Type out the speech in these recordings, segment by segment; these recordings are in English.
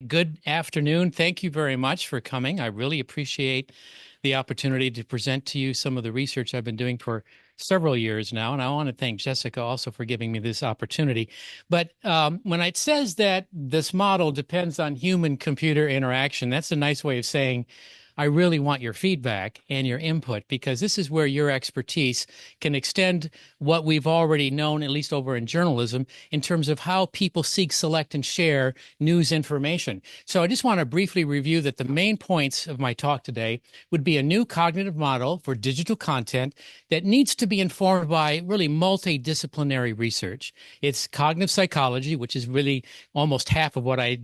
Good afternoon. Thank you very much for coming. I really appreciate the opportunity to present to you some of the research I've been doing for several years now. And I want to thank Jessica also for giving me this opportunity. But when it says that this model depends on human-computer interaction, that's a nice way of saying I really want your feedback and your input because this is where your expertise can extend what we've already known, at least over in journalism, in terms of how people seek, select, and share news information. So I just want to briefly review that the main points of my talk today would be a new cognitive model for digital content that needs to be informed by really multidisciplinary research. It's cognitive psychology, which is really almost half of what I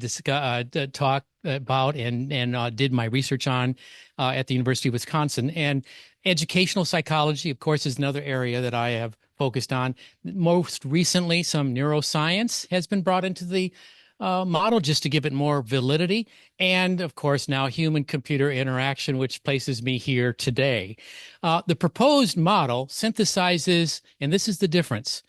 talk about and did my research on at the University of Wisconsin. And educational psychology, of course, is another area that I have focused on. Most recently, some neuroscience has been brought into the model just to give it more validity. And of course, now human-computer interaction, which places me here today. The proposed model synthesizes, and this is the difference,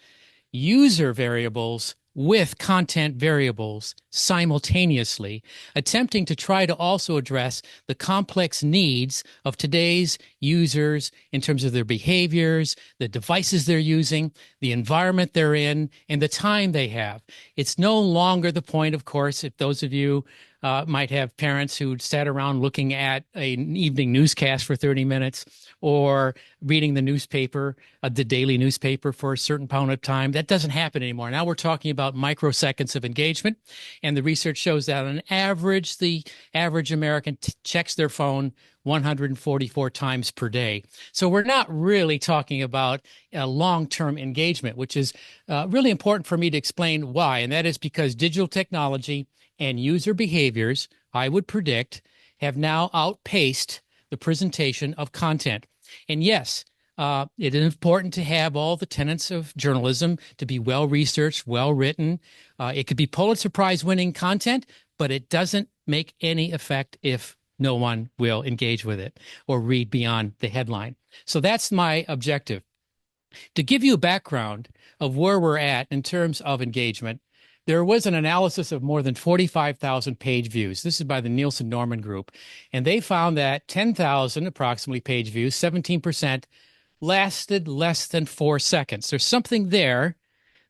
user variables with content variables simultaneously, attempting to try to also address the complex needs of today's users in terms of their behaviors, the devices they're using, the environment they're in, and the time they have. It's no longer the point, of course, if those of you might have parents who sat around looking at an evening newscast for 30 minutes or reading the newspaper, the daily newspaper for a certain amount of time. That doesn't happen anymore. Now we're talking about microseconds of engagement. And the research shows that on average, the average American checks their phone 144 times per day. So we're not really talking about a long-term engagement, which is really important for me to explain why. And that is because digital technology and user behaviors, I would predict, have now outpaced the presentation of content. And yes, it is important to have all the tenets of journalism to be well-researched, well-written. It could be Pulitzer Prize-winning content, but it doesn't make any effect if no one will engage with it or read beyond the headline. So that's my objective. To give you a background of where we're at in terms of engagement, there was an analysis of more than 45,000 page views. This is by the Nielsen Norman Group. And they found that 10,000 approximately page views, 17%, lasted less than 4 seconds. There's something there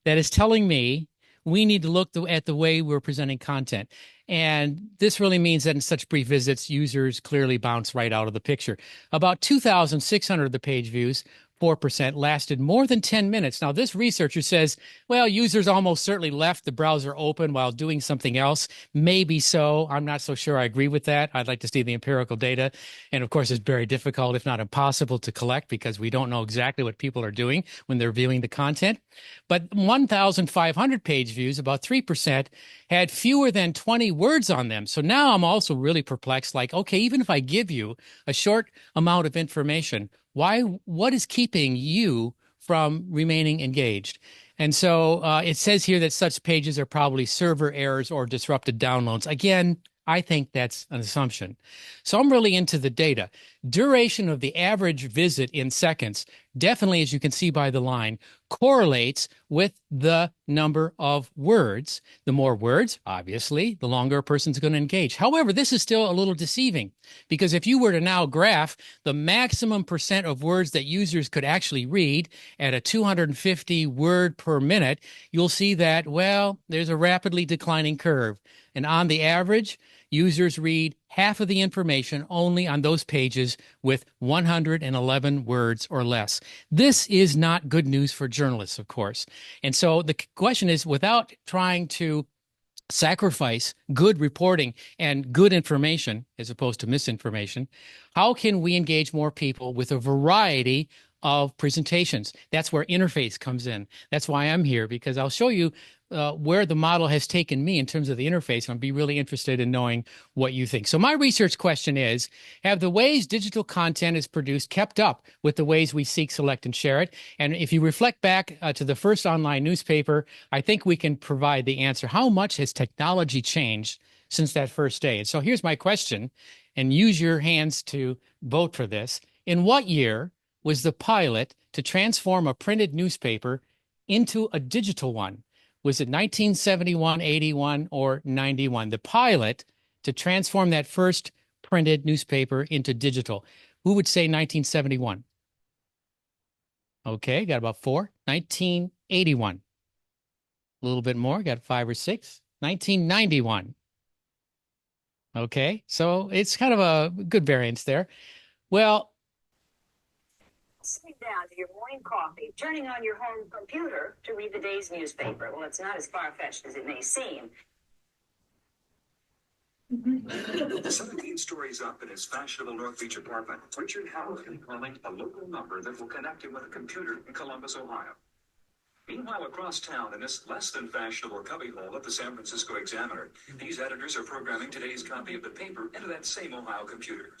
that is telling me we need to look at the way we're presenting content. And this really means that in such brief visits, users clearly bounce right out of the picture. About 2,600 of the page views, 4%, lasted more than 10 minutes. Now, this researcher says, well, users almost certainly left the browser open while doing something else. Maybe so. I'm not so sure I agree with that. I'd like to see the empirical data. And of course, it's very difficult, if not impossible, to collect because we don't know exactly what people are doing when they're viewing the content. But 1,500 page views, about 3%, had fewer than 20 words on them. So now I'm also really perplexed, like, okay, even if I give you a short amount of information, what is keeping you from remaining engaged? And so it says here that such pages are probably server errors or disrupted downloads. Again, I think that's an assumption. So I'm really into the data. Duration of the average visit in seconds, definitely, as you can see by the line, correlates with the number of words. The more words, obviously, the longer a person's going to engage. However, this is still a little deceiving because if you were to now graph the maximum percent of words that users could actually read at a 250 word per minute, you'll see that, well, there's a rapidly declining curve. And on the average, users read half of the information only on those pages with 111 words or less. This is not good news for journalists, of course. And so the question is, without trying to sacrifice good reporting and good information as opposed to misinformation, how can we engage more people with a variety of presentations? That's where interface comes in. That's why I'm here, because I'll show you where the model has taken me in terms of the interface. And I'd be really interested in knowing what you think. So my research question is, have the ways digital content is produced kept up with the ways we seek, select, and share it? And if you reflect back to the first online newspaper, I think we can provide the answer. How much has technology changed since that first day? And so here's my question, and use your hands to vote for this. In what year was the pilot to transform a printed newspaper into a digital one? Was it 1971, 81, or 91? The pilot to transform that first printed newspaper into digital? Who would say 1971? Okay, got about 4. 1981. A little bit more, got 5 or 6. 1991. Okay, so it's kind of a good variance there. Well, sitting down to your morning coffee, turning on your home computer to read the day's newspaper. Well, it's not as far-fetched as it may seem. 17 stories up in his fashionable North Beach apartment, Richard Howard is calling a local number that will connect him with a computer in Columbus, Ohio. Meanwhile, across town, in this less than fashionable cubbyhole of the San Francisco Examiner, these editors are programming today's copy of the paper into that same Ohio computer.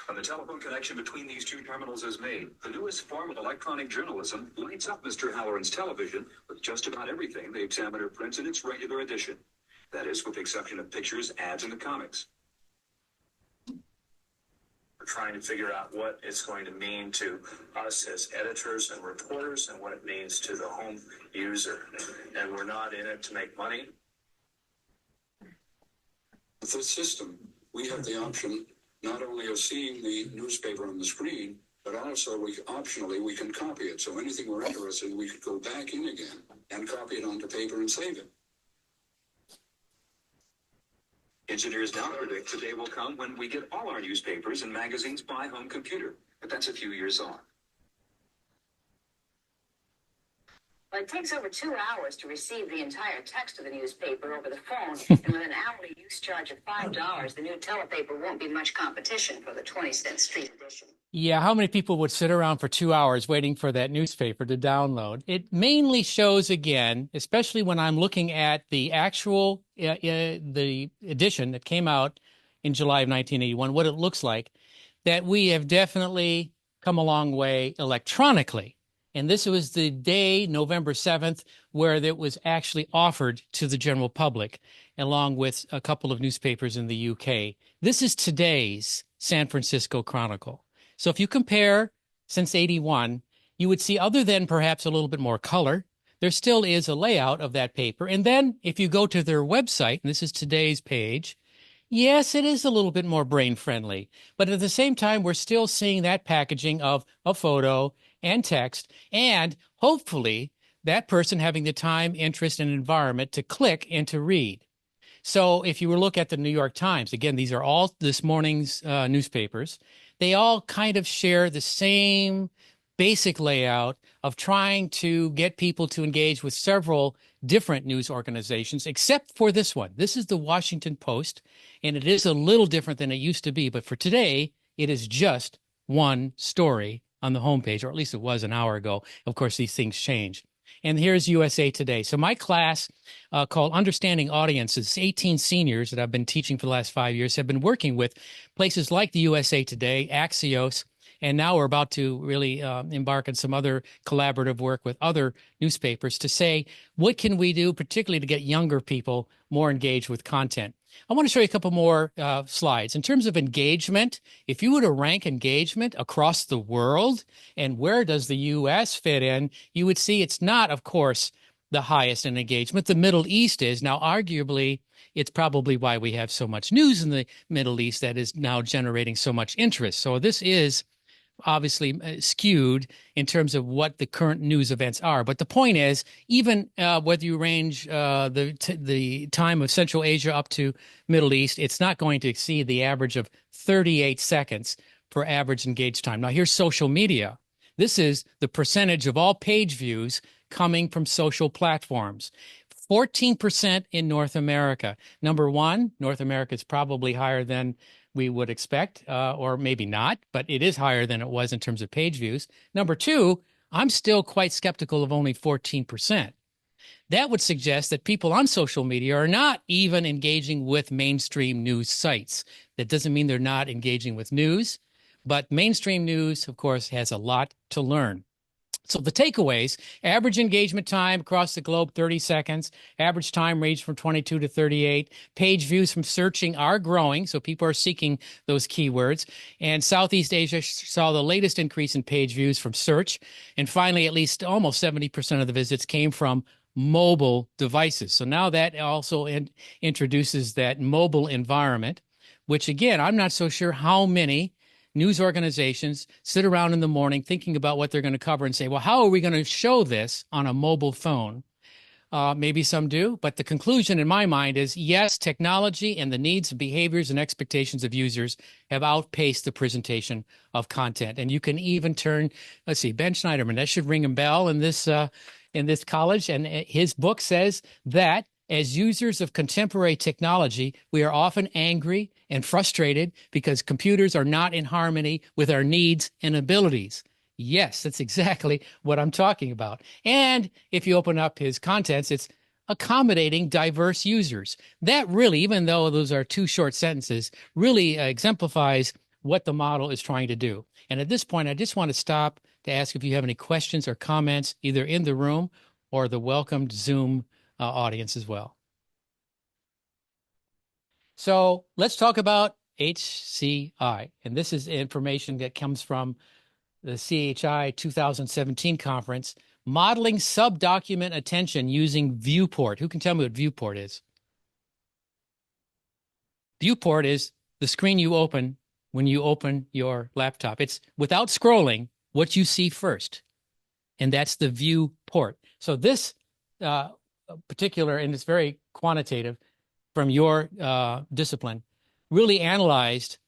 When the telephone connection between these two terminals is made, the newest form of electronic journalism lights up Mr. Halloran's television with just about everything the Examiner prints in its regular edition. That is, with the exception of pictures, ads, and the comics. We're trying to figure out what it's going to mean to us as editors and reporters and what it means to the home user. And we're not in it to make money. With this system, we have the option not only of seeing the newspaper on the screen, but also optionally we can copy it. So anything we're interested in, we could go back in again and copy it onto paper and save it. Engineers now predict the day will come when we get all our newspapers and magazines by home computer, but that's a few years on. Well, it takes over 2 hours to receive the entire text of the newspaper over the phone, and with an hourly use charge of $5, the new telepaper won't be much competition for the 20-cent street edition. yeah, how many people would sit around for 2 hours waiting for that newspaper to download? It mainly shows, again, especially when I'm looking at the actual the edition that came out in July of 1981, what it looks like, that we have definitely come a long way electronically. And this was the day, November 7th, where it was actually offered to the general public, along with a couple of newspapers in the UK. This is today's San Francisco Chronicle. So if you compare since 81, you would see, other than perhaps a little bit more color, there still is a layout of that paper. And then if you go to their website, and this is today's page, yes, it is a little bit more brain-friendly. But at the same time, we're still seeing that packaging of a photo and text, and hopefully that person having the time, interest, and environment to click and to read. So if you were to look at the New York Times, again, these are all this morning's newspapers, they all kind of share the same basic layout of trying to get people to engage with several different news organizations, except for this one. This is the Washington Post, and it is a little different than it used to be, but for today, it is just one story on the homepage, or at least it was an hour ago. Of course, these things change. And here's USA Today. So my class called Understanding Audiences, 18 seniors that I've been teaching for the last 5 years, have been working with places like the USA Today, Axios, and now we're about to really embark on some other collaborative work with other newspapers to say, what can we do, particularly to get younger people more engaged with content? I want to show you a couple more slides. In terms of engagement, if you were to rank engagement across the world and where does the U.S. fit in, you would see it's not, of course, the highest in engagement. The Middle East is. Now, arguably, it's probably why we have so much news in the Middle East that is now generating so much interest. So this is obviously skewed in terms of what the current news events are. But the point is, even whether you range the time of Central Asia up to Middle East, it's not going to exceed the average of 38 seconds for average engaged time. Now, here's social media. This is the percentage of all page views coming from social platforms. 14% in North America. Number one, North America is probably higher than we would expect, or maybe not, but it is higher than it was in terms of page views. Number two, I'm still quite skeptical of only 14%. That would suggest that people on social media are not even engaging with mainstream news sites. That doesn't mean they're not engaging with news, but mainstream news, of course, has a lot to learn. So the takeaways: average engagement time across the globe, 30 seconds. Average time range from 22 to 38. Page views from searching are growing, so people are seeking those keywords. And Southeast Asia saw the latest increase in page views from search. And finally, at least almost 70% of the visits came from mobile devices. So now that also introduces that mobile environment, which again, I'm not so sure how many news organizations sit around in the morning thinking about what they're going to cover and say, well, how are we going to show this on a mobile phone? Maybe some do, but the conclusion in my mind is yes, technology and the needs, behaviors, and expectations of users have outpaced the presentation of content. And you can even turn, let's see, Ben Schneiderman, that should ring a bell in this college. And his book says that as users of contemporary technology, we are often angry and frustrated because computers are not in harmony with our needs and abilities. Yes, that's exactly what I'm talking about. And if you open up his contents, it's accommodating diverse users. That really, even though those are two short sentences, really exemplifies what the model is trying to do. And at this point, I just want to stop to ask if you have any questions or comments, either in the room or the welcomed Zoom audience as well. So let's talk about HCI. And this is information that comes from the CHI 2017 conference, modeling sub-document attention using viewport. Who can tell me what viewport is? Viewport is the screen you open when you open your laptop. It's without scrolling what you see first, and that's the viewport. So this particular, and it's very quantitative from your discipline, really analyzed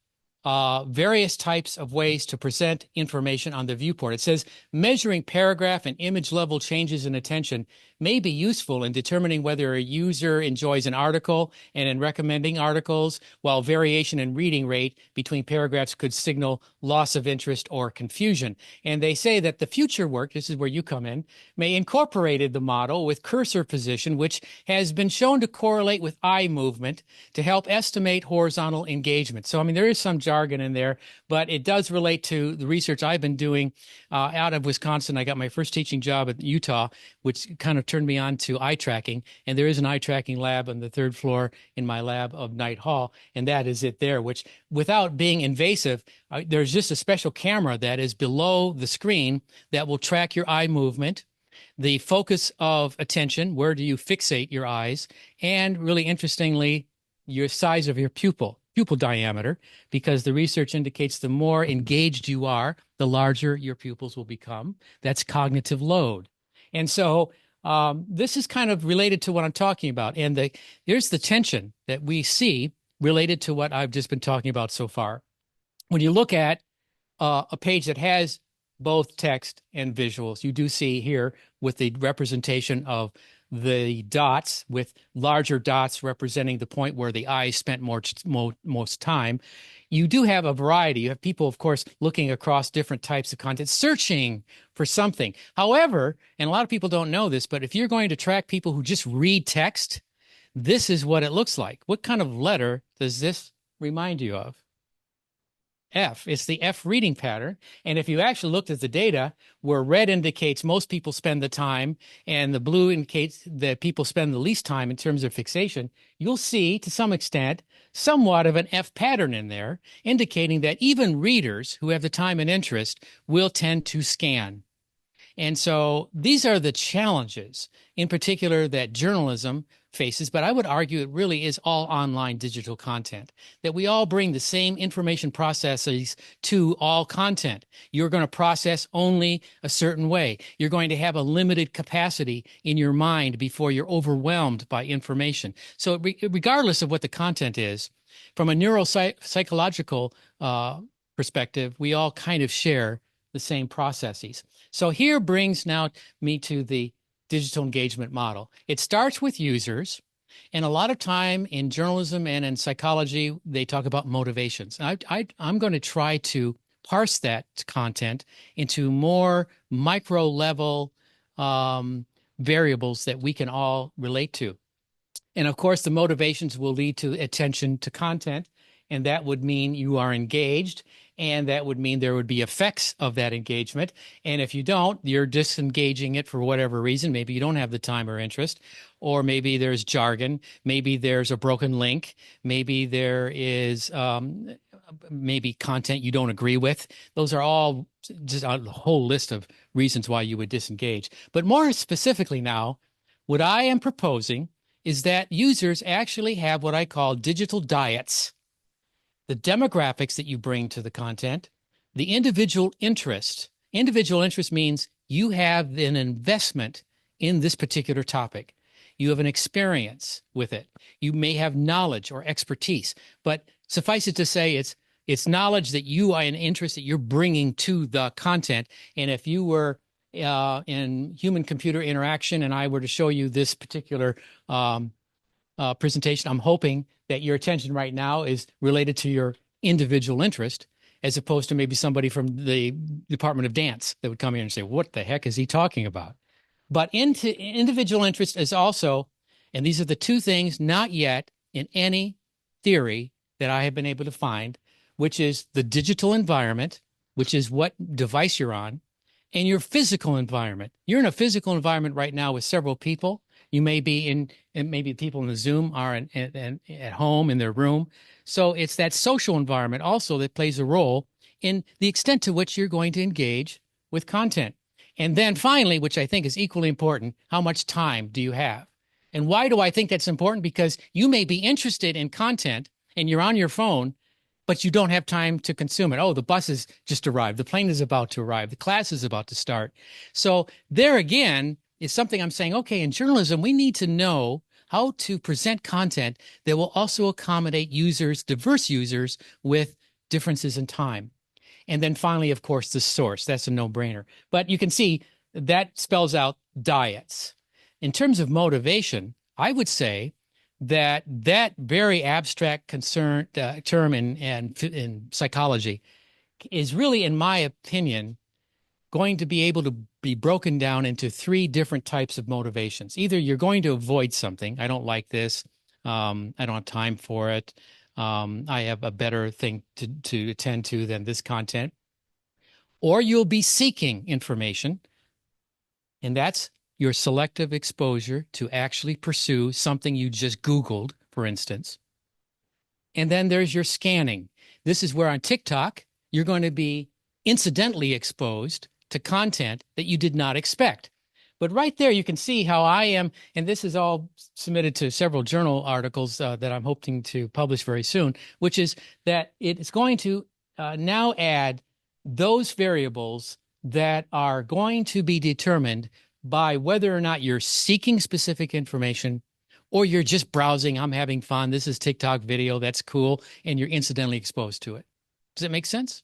various types of ways to present information on the viewport. It says measuring paragraph and image level changes in attention may be useful in determining whether a user enjoys an article and in recommending articles, while variation in reading rate between paragraphs could signal loss of interest or confusion. And they say that the future work, this is where you come in, may incorporate the model with cursor position, which has been shown to correlate with eye movement to help estimate horizontal engagement. So, I mean, there is some jargon in there, but it does relate to the research I've been doing out of Wisconsin. I got my first teaching job at Utah, which kind of turned me on to eye tracking. And there is an eye tracking lab on the third floor in my lab of Knight Hall. And that is it there, which without being invasive, there's just a special camera that is below the screen that will track your eye movement, the focus of attention, where do you fixate your eyes, and really interestingly, your size of your pupil diameter, because the research indicates the more engaged you are, the larger your pupils will become. That's cognitive load. And so this is kind of related to what I'm talking about. And here's the tension that we see related to what I've just been talking about so far. When you look at a page that has both text and visuals, you do see here with the representation of the dots, with larger dots representing the point where the eye spent most time, you do have a variety. You have people, of course, looking across different types of content, searching for something. However, and a lot of people don't know this, but if you're going to track people who just read text, this is what it looks like. What kind of letter does this remind you of? F. It's the F reading pattern. And if you actually looked at the data, where red indicates most people spend the time and the blue indicates that people spend the least time in terms of fixation, you'll see to some extent somewhat of an F pattern in there, indicating that even readers who have the time and interest will tend to scan. And so these are the challenges, in particular, that journalism faces, but I would argue it really is all online digital content, that we all bring the same information processes to all content. You're going to process only a certain way. You're going to have a limited capacity in your mind before you're overwhelmed by information. So regardless of what the content is, from a neuropsychological perspective, we all kind of share the same processes. So here brings now me to the digital engagement model. It starts with users, and a lot of time in journalism and in psychology, they talk about motivations. I'm going to try to parse that content into more micro level variables that we can all relate to. And of course, the motivations will lead to attention to content, and that would mean you are engaged, and that would mean there would be effects of that engagement. And if you don't, you're disengaging it for whatever reason. Maybe you don't have the time or interest, or maybe there's jargon, maybe there's a broken link, maybe there is maybe content you don't agree with. Those are all just a whole list of reasons why you would disengage. But more specifically now, What I am proposing is that users actually have what I call digital diets, the demographics that you bring to the content, the individual interest. Individual interest means you have an investment in this particular topic. You have an experience with it. You may have knowledge or expertise, but suffice it to say, it's knowledge that you are an interest that you're bringing to the content. And if you were in human-computer interaction and I were to show you this particular presentation, I'm hoping that your attention right now is related to your individual interest, as opposed to maybe somebody from the Department of Dance that would come here and say, what the heck is he talking about? But into individual interest is also, and these are the two things not yet in any theory that I have been able to find, which is the digital environment, which is what device you're on, and your physical environment. You're in a physical environment right now with several people. You may be in, and maybe people in the Zoom are at home in their room. So it's that social environment also that plays a role in the extent to which you're going to engage with content. And then finally, which I think is equally important, how much time do you have? And why do I think that's important? Because you may be interested in content and you're on your phone, but you don't have time to consume it. Oh, the bus has just arrived. The plane is about to arrive. The class is about to start. So there again is something I'm saying, okay, in journalism, we need to know how to present content that will also accommodate users, diverse users with differences in time. And then finally, of course, the source. That's a no-brainer. But you can see that spells out diets. In terms of motivation, I would say that very abstract term in psychology is really, in my opinion, going to be able to be broken down into three different types of motivations. Either you're going to avoid something. I don't like this. I don't have time for it. I have a better thing to attend to than this content. Or you'll be seeking information, and that's your selective exposure to actually pursue something you just Googled, for instance. And then there's your scanning. This is where on TikTok, you're going to be incidentally exposed to content that you did not expect. But right there, you can see how I am, and this is all submitted to several journal articles that I'm hoping to publish very soon, which is that it's going to now add those variables that are going to be determined by whether or not you're seeking specific information or you're just browsing, I'm having fun, this is TikTok video, that's cool, and you're incidentally exposed to it. Does that make sense?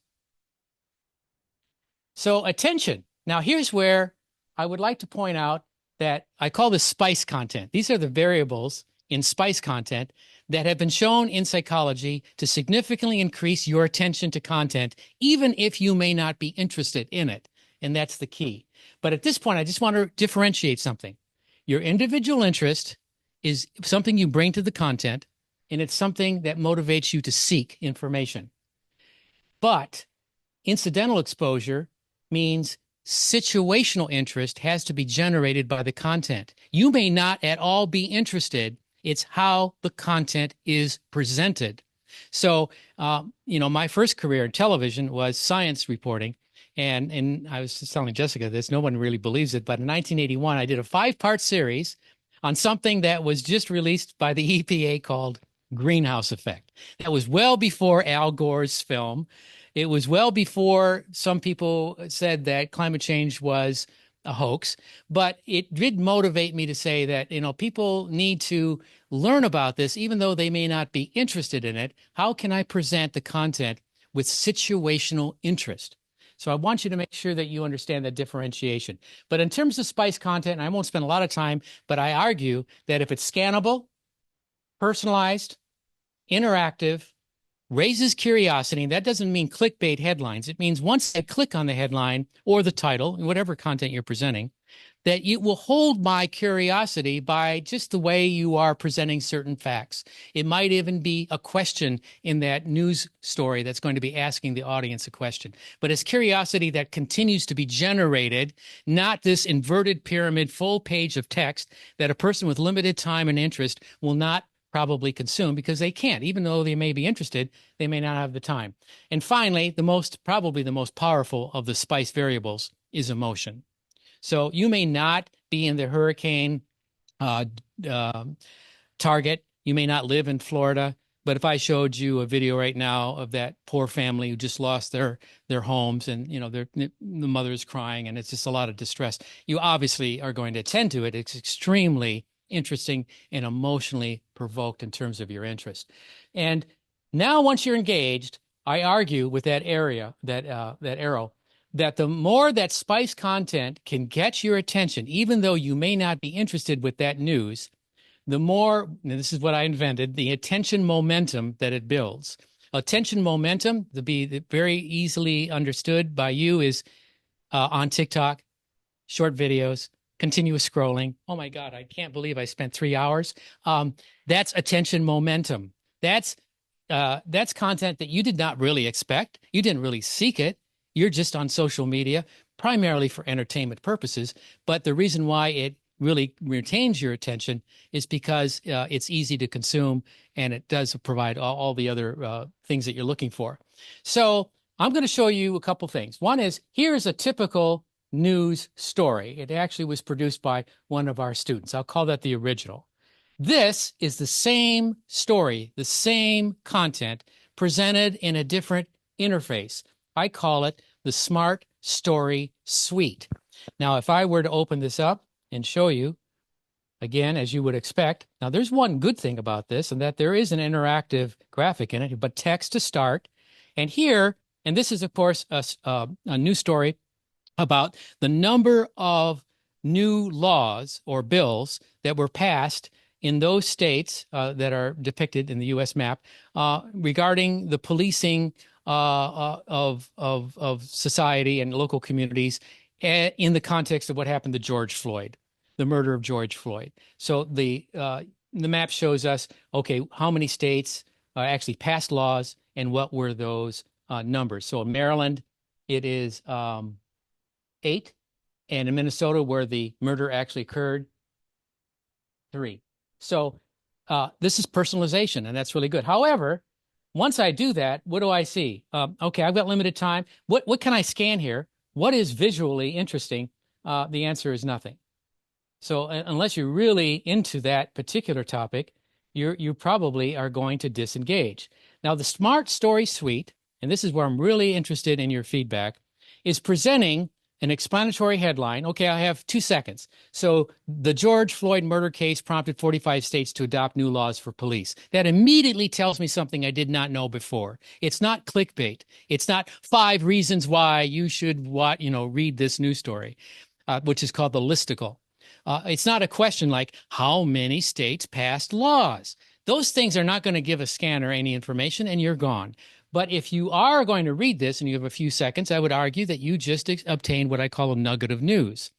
So attention. Now here's where I would like to point out that I call this spice content. These are the variables in spice content that have been shown in psychology to significantly increase your attention to content, even if you may not be interested in it. And that's the key. But at this point, I just want to differentiate something. Your individual interest is something you bring to the content, and it's something that motivates you to seek information. But incidental exposure means situational interest has to be generated by the content. You may not at all be interested. It's how the content is presented. So, my first career in television was science reporting. And I was just telling Jessica this, no one really believes it, but in 1981, I did a 5-part series on something that was just released by the EPA called Greenhouse Effect. That was well before Al Gore's film. It was well before some people said that climate change was a hoax, but it did motivate me to say that, people need to learn about this, even though they may not be interested in it. How can I present the content with situational interest? So I want you to make sure that you understand that differentiation. But in terms of spice content, and I won't spend a lot of time, but I argue that if it's scannable, personalized, interactive, raises curiosity, and that doesn't mean clickbait headlines. It means once I click on the headline or the title, whatever content you're presenting, that it will hold my curiosity by just the way you are presenting certain facts. It might even be a question in that news story that's going to be asking the audience a question. But it's curiosity that continues to be generated, not this inverted pyramid full page of text that a person with limited time and interest will not probably consume because they can't. Even though they may be interested, they may not have the time. And finally, probably the most powerful of the spice variables is emotion. So you may not be in the hurricane uh, target. You may not live in Florida, but if I showed you a video right now of that poor family who just lost their homes, and the mother is crying, and it's just a lot of distress, you obviously are going to attend to it. It's extremely interesting and emotionally provoked in terms of your interest. And now, once you're engaged, I argue with that arrow, that the more that spice content can get your attention, even though you may not be interested with that news, the more, and this is what I invented, the attention momentum that it builds. Attention momentum, to be very easily understood by you, is on TikTok, short videos, continuous scrolling. Oh my God, I can't believe I spent 3 hours. That's attention momentum. That's content that you did not really expect. You didn't really seek it. You're just on social media, primarily for entertainment purposes. But the reason why it really retains your attention is because it's easy to consume, and it does provide all the other things that you're looking for. So I'm going to show you a couple things. One is, here's a typical news story. It actually was produced by one of our students. I'll call that the original. This is the same story, the same content presented in a different interface. I call it the Smart Story Suite. Now, if I were to open this up and show you, again, as you would expect, now there's one good thing about this, and that there is an interactive graphic in it, but text to start. And here, and this is, of course, a new story about the number of new laws or bills that were passed in those states that are depicted in the U.S. map regarding the policing of society and local communities in the context of what happened to George Floyd, the murder of George Floyd. So the map shows us, okay, how many states actually passed laws and what were those numbers. So in Maryland, it is 8, and in Minnesota, where the murder actually occurred, 3. So this is personalization, and that's really good. However, once I do that, what do I see? Okay, I've got limited time. What can I scan here? What is visually interesting? The answer is nothing. So unless you're really into that particular topic, you probably are going to disengage. Now, the Smart Story Suite, and this is where I'm really interested in your feedback, is presenting an explanatory headline. Okay, I have 2 seconds. So the George Floyd murder case prompted 45 states to adopt new laws for police. That immediately tells me something I did not know before. It's not clickbait. It's not 5 reasons why you should read this news story, which is called the listicle. It's not a question like, how many states passed laws? Those things are not going to give a scanner any information, and you're gone. But if you are going to read this and you have a few seconds, I would argue that you just obtained what I call a nugget of news.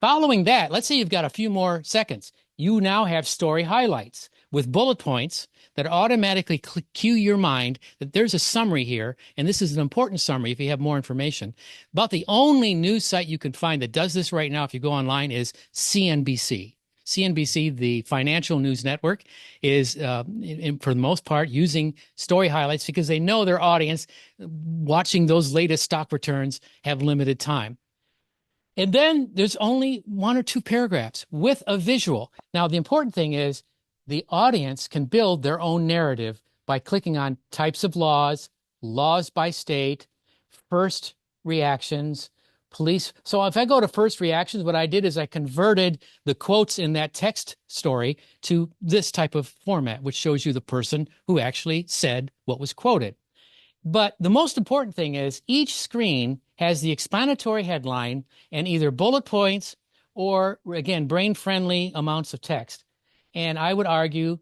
Following that, let's say you've got a few more seconds. You now have story highlights with bullet points that automatically cue your mind that there's a summary here, and this is an important summary if you have more information. About the only news site you can find that does this right now, if you go online, is CNBC. CNBC, the financial news network, is, for the most part, using story highlights because they know their audience watching those latest stock returns have limited time. And then there's only 1 or 2 paragraphs with a visual. Now, the important thing is the audience can build their own narrative by clicking on types of laws, laws by state, first reactions, police. So if I go to first reactions, what I did is I converted the quotes in that text story to this type of format, which shows you the person who actually said what was quoted. But the most important thing is each screen has the explanatory headline and either bullet points or, again, brain-friendly amounts of text. And I would argue,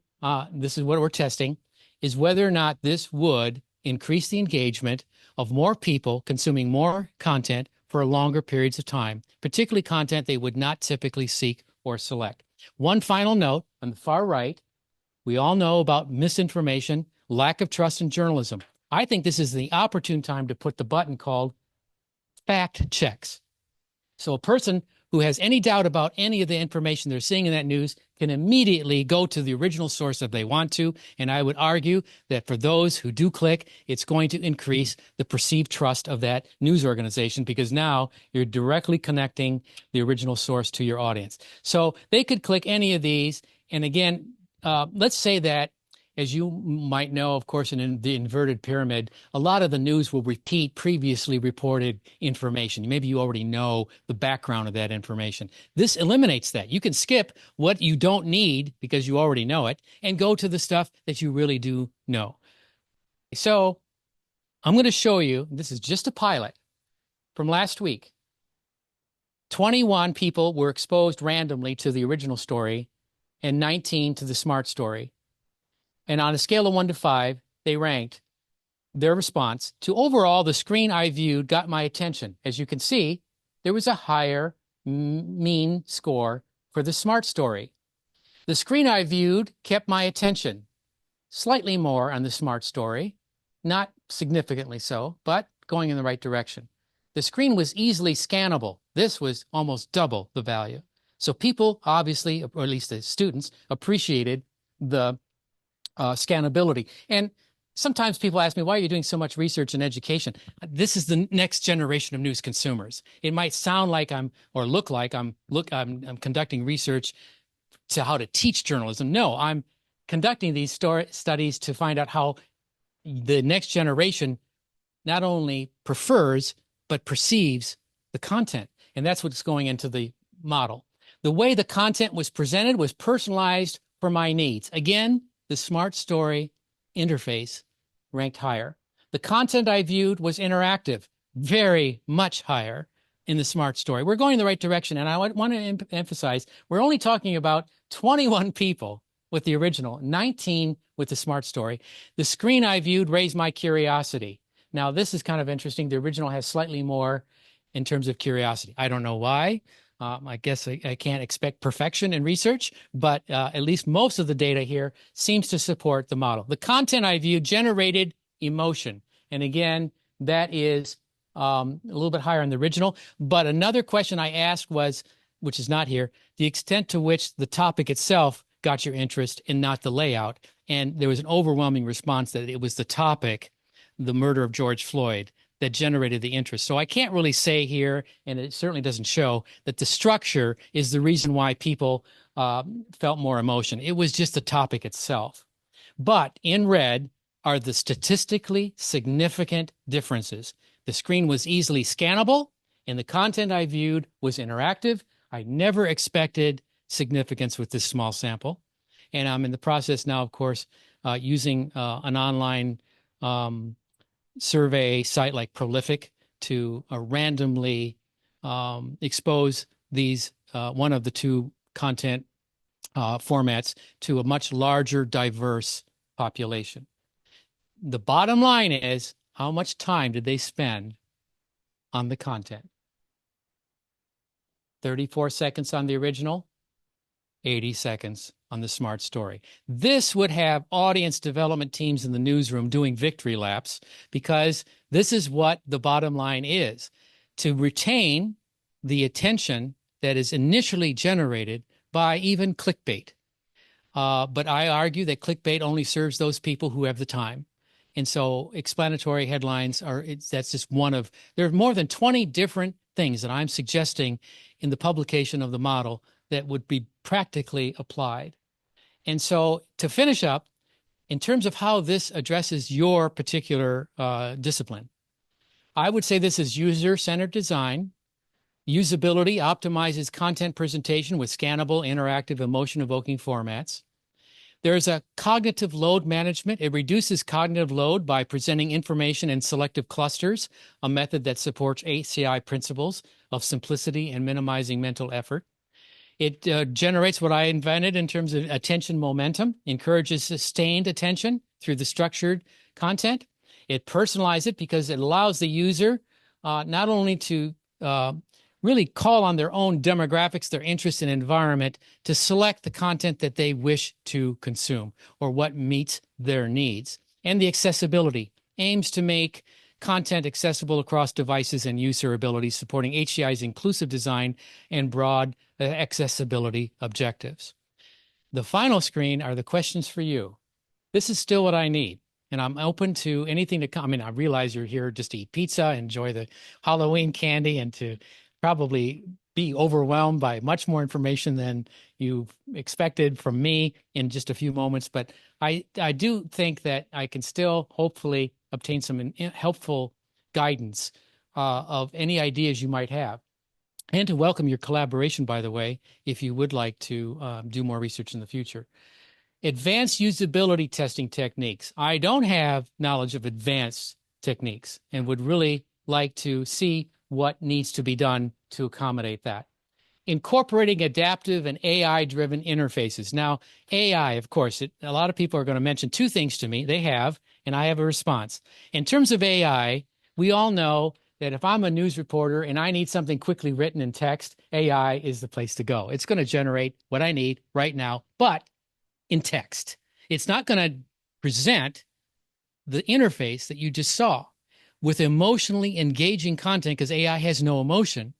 this is what we're testing, is whether or not this would increase the engagement of more people consuming more content for longer periods of time, particularly content they would not typically seek or select. One final note on the far right, we all know about misinformation, lack of trust in journalism. I think this is the opportune time to put the button called fact checks. So a person who has any doubt about any of the information they're seeing in that news can immediately go to the original source if they want to. And I would argue that for those who do click, it's going to increase the perceived trust of that news organization, because now you're directly connecting the original source to your audience. So they could click any of these. And again, let's say that, as you might know, of course, in the inverted pyramid, a lot of the news will repeat previously reported information. Maybe you already know the background of that information. This eliminates that. You can skip what you don't need because you already know it and go to the stuff that you really do know. So I'm going to show you, this is just a pilot from last week. 21 people were exposed randomly to the original story and 19 to the smart story. And on a scale of 1 to 5, they ranked their response to overall the screen I viewed got my attention. As you can see, there was a higher mean score for the smart story. The screen I viewed kept my attention, slightly more on the smart story, not significantly so, but going in the right direction. The screen was easily scannable. This was almost double the value. So people obviously, or at least the students, appreciated the scannability. And sometimes people ask me, why are you doing so much research and education? This is the next generation of news consumers. It might sound like or look like I'm conducting research to how to teach journalism. No, I'm conducting these studies to find out how the next generation not only prefers, but perceives the content. And that's what's going into the model. The way the content was presented was personalized for my needs. Again, the smart story interface ranked higher. The content I viewed was interactive, very much higher in the smart story. We're going in the right direction. And I want to emphasize, we're only talking about 21 people with the original, 19 with the smart story. The screen I viewed raised my curiosity. Now, this is kind of interesting. The original has slightly more in terms of curiosity. I don't know why. I guess I can't expect perfection in research, but at least most of the data here seems to support the model. The content I viewed generated emotion. And again, that is a little bit higher in the original. But another question I asked was, which is not here, the extent to which the topic itself got your interest and not the layout. And there was an overwhelming response that it was the topic, the murder of George Floyd, that generated the interest. So I can't really say here, and it certainly doesn't show, that the structure is the reason why people felt more emotion. It was just the topic itself. But in red are the statistically significant differences. The screen was easily scannable, and the content I viewed was interactive. I never expected significance with this small sample. And I'm in the process now, of course, using an online survey site like Prolific to randomly expose these one of the two content formats to a much larger, diverse population. The bottom line is, how much time did they spend on the content? 34 seconds on the original, 80 seconds on the smart story. This would have audience development teams in the newsroom doing victory laps, because this is what the bottom line is: to retain the attention that is initially generated by even clickbait. But I argue that clickbait only serves those people who have the time. And so explanatory headlines that's just one of, there are more than 20 different things that I'm suggesting in the publication of the model that would be practically applied. And so to finish up, in terms of how this addresses your particular discipline, I would say this is user-centered design. Usability optimizes content presentation with scannable, interactive, emotion-evoking formats. There's a cognitive load management. It reduces cognitive load by presenting information in selective clusters, a method that supports HCI principles of simplicity and minimizing mental effort. It generates what I invented in terms of attention momentum, encourages sustained attention through the structured content. It personalizes it because it allows the user not only to really call on their own demographics, their interest and environment, to select the content that they wish to consume or what meets their needs. And the accessibility aims to make content accessible across devices and user abilities, supporting HCI's inclusive design and broad accessibility objectives. The final screen are the questions for you. This is still what I need, and I'm open to anything to come. I mean, I realize you're here just to eat pizza, enjoy the Halloween candy, and to probably be overwhelmed by much more information than you expected from me in just a few moments. But I do think that I can still hopefully obtain some helpful guidance of any ideas you might have. And to welcome your collaboration, by the way, if you would like to do more research in the future. Advanced usability testing techniques. I don't have knowledge of advanced techniques and would really like to see what needs to be done to accommodate that. Incorporating adaptive and AI-driven interfaces. Now, AI, of course, a lot of people are going to mention two things to me. They have, and I have a response. In terms of AI, we all know that if I'm a news reporter and I need something quickly written in text, AI is the place to go. It's going to generate what I need right now, but in text. It's not going to present the interface that you just saw with emotionally engaging content because AI has no emotion.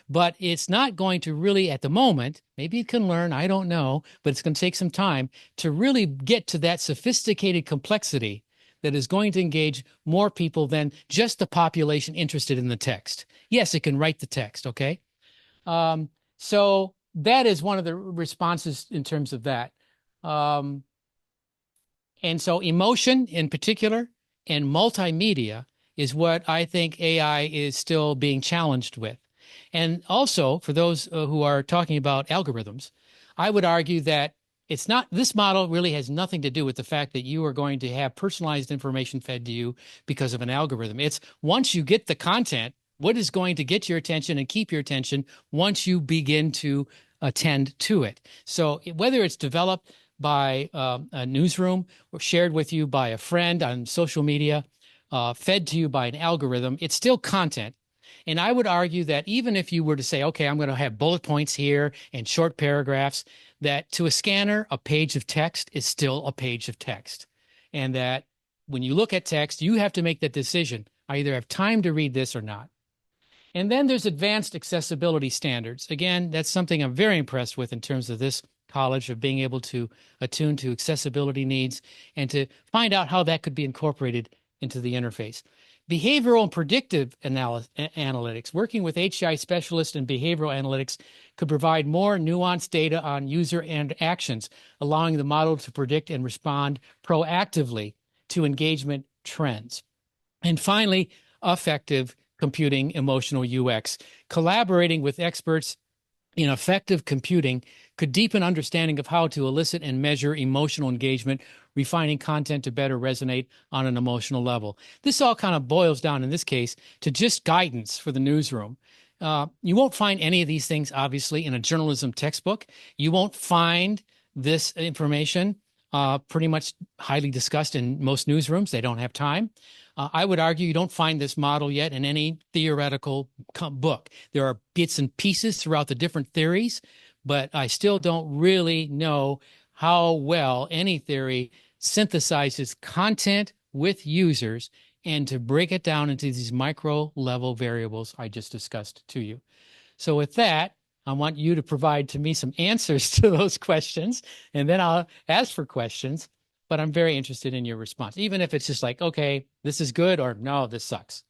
But it's not going to really, at the moment, maybe it can learn, I don't know, but it's going to take some time to really get to that sophisticated complexity that is going to engage more people than just the population interested in the text. Yes, it can write the text, okay? So that is one of the responses in terms of that. And so emotion in particular and multimedia is what I think AI is still being challenged with. And also, for those who are talking about algorithms, I would argue that it's not, this model really has nothing to do with the fact that you are going to have personalized information fed to you because of an algorithm. It's once you get the content, what is going to get your attention and keep your attention once you begin to attend to it. So whether it's developed by a newsroom or shared with you by a friend on social media, fed to you by an algorithm, it's still content. And I would argue that even if you were to say, okay, I'm going to have bullet points here and short paragraphs, that to a scanner, a page of text is still a page of text. And that when you look at text, you have to make that decision. I either have time to read this or not. And then there's advanced accessibility standards. Again, that's something I'm very impressed with in terms of this college, of being able to attune to accessibility needs and to find out how that could be incorporated into the interface. Behavioral and predictive analytics. Working with HCI specialists in behavioral analytics could provide more nuanced data on user and actions, allowing the model to predict and respond proactively to engagement trends. And finally, effective computing emotional UX. Collaborating with experts in effective computing could deepen understanding of how to elicit and measure emotional engagement, refining content to better resonate on an emotional level. This all kind of boils down, in this case, to just guidance for the newsroom. You won't find any of these things, obviously, in a journalism textbook. You won't find this information pretty much highly discussed in most newsrooms. They don't have time. I would argue you don't find this model yet in any theoretical book. There are bits and pieces throughout the different theories, but I still don't really know how well any theory synthesizes content with users and to break it down into these micro level variables I just discussed to you. So with that, I want you to provide to me some answers to those questions, and then I'll ask for questions. But I'm very interested in your response, even if it's just like, okay, this is good, or no, this sucks.